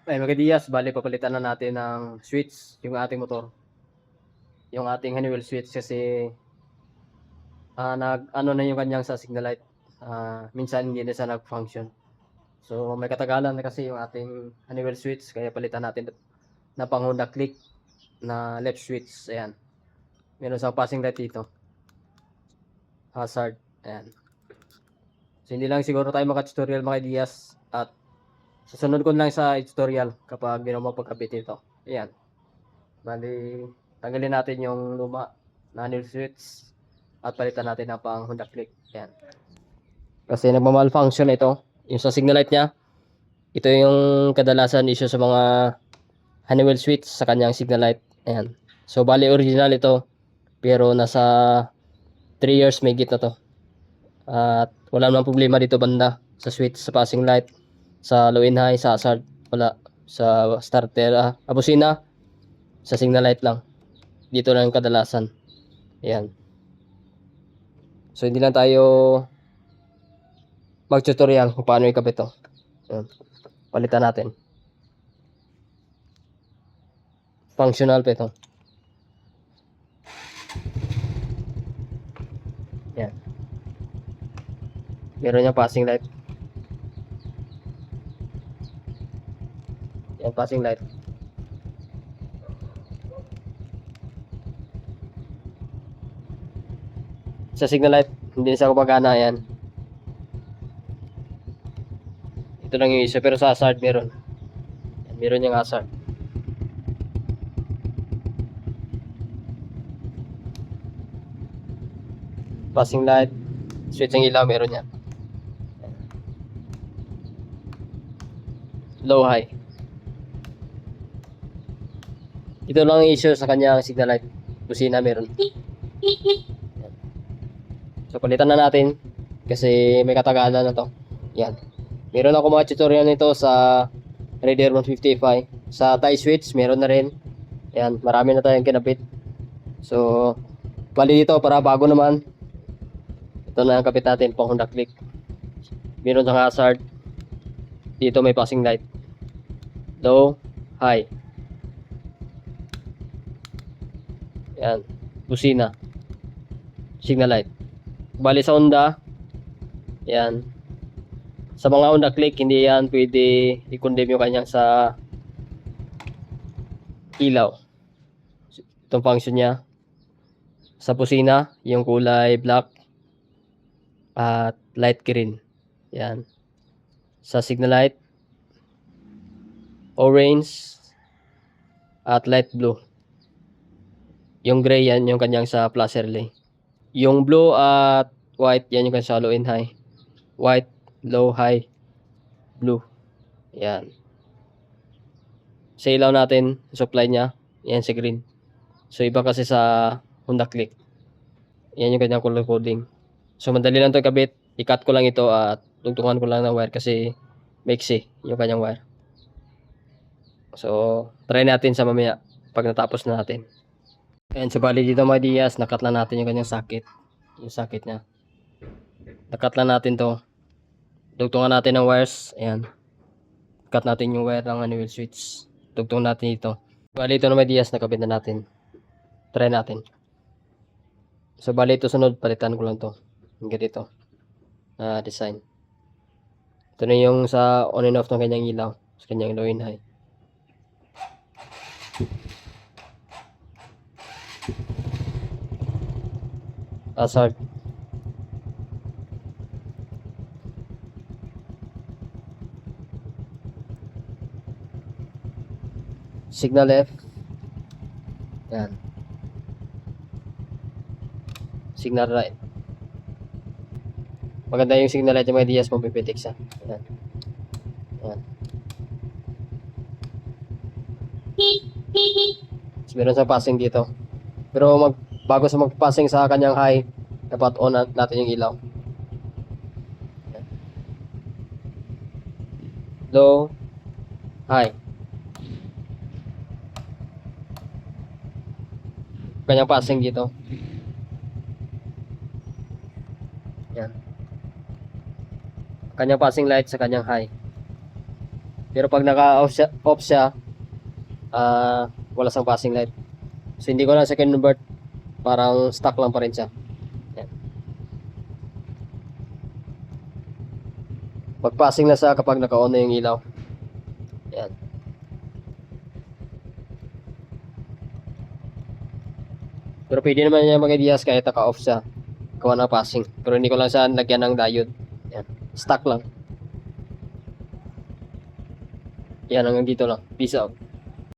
Ay, mga Diyas, bali papalitan na natin ng switch yung ating motor. Yung ating Honeywell switch kasi nag-ano na yung kanyang sa signal light. Minsan hindi na siya nag-function. So may katagalan na kasi yung ating Honeywell switch kaya palitan natin na pang Honda Click na left switch. Ayan. Meron sa passing light dito. Hazard. Ayan. So hindi lang siguro tayo maka-tutorial mga Diyas at susunod ko lang sa tutorial kapag ginawa mo pagkabit nito. Ayan. Bali, tanggalin natin yung luma na Honeywell switch at palitan natin ng pang Honda Click. Ayan. Kasi nagma-malfunction ito. Yung sa signal light niya, ito yung kadalasan issue sa mga Honeywell switch sa kanyang signal light. Ayan. So, bali original ito. Pero nasa 3 years may git na to. At wala namang problema dito banda. Sa switch, sa passing light, sa low and high, sa hazard. Wala. Sa starter, busina. Sa signal light lang. Dito lang yung kadalasan. Ayan. So, hindi lang tayo mag-tutorial kung paano ikabit to. Ayan. Palitan natin. Functional pa ito. Yan. Meron niya passing light. Yan, passing light. Sa signal light, hindi na siya gumagana. Yan. Ito lang yung isa. Pero sa hazard, meron. Yan, meron yung hazard. Passing light. Switch ng ilaw, meron yan. Low high. Ito lang yung issue sa kanyang signal light. Busina meron. Yan. So palitan na natin kasi may katagalan na to. Yan. Meron ako mga tutorial nito sa Raider 155. Sa tie switch meron na rin. Yan, marami na tayong kinabit. So bali dito para bago naman. Ito na ang kapit natin pang Honda Click. Meron siyang hazard. Dito may passing light. Low, high. Yan. Busina. Signal light. Bali sa Honda. Yan. Sa mga Honda Click, hindi yan pwede i-condemn yung kanyang sa ilaw. Itong function niya. Sa busina, yung kulay black at light green. Yan. Sa signal light, orange at light blue. Yung gray yan yung kanyang sa plus relay. Yung blue at white yan yung kanyang sa low and high. White, low, high, blue. Yan. Sa ilaw natin, supply niya, yan si green. So iba kasi sa Honda Click. Yan yung kanyang color coding. So madali lang ito ikabit. I-cut ko lang ito at tugtungan ko lang ng wire kasi maiksi yung kanyang wire. So try natin sa mamaya pag natapos na natin. Ayan, so bali dito mga Diyas, nakat lang natin yung kanyang socket. Yung socket niya. Nakat lang natin to. Dugtungan natin ng wires. Ayan. Cut natin yung wire ng Honeywell switch. Dugtong natin ito. Bali ito na mga Diyas, nakabit na natin. Try natin. So bali ito sunod, palitan ko lang to. Yung ganito. Design. Ito na yung sa on and off ng kanyang ilaw. Sa kanyang low and high. Hazard. Signal left. Yan. Signal right. Maganda yung signal right yung mga Diyas, mapipitik siya. Yan. Yan. So, meron sa passing dito. Pero bago sa mag-passing sa kanyang high, dapat on natin yung ilaw. Yan. Low, high. Kanyang passing dito. Yan. Kanyang passing light sa kanyang high. Pero pag naka-off siya, wala siyang passing light. So hindi ko lang siya kinonvert, parang stock lang pa rin siya. Yan. Pag-passing na siya kapag naka-on na yung ilaw. Yan. Pero pwede naman niya mag-ideas kahit naka-off siya. Gawa ng passing. Pero hindi ko lang siya lagyan ng diode. Yan. Stock lang. Yan, hanggang dito lang. Peace out.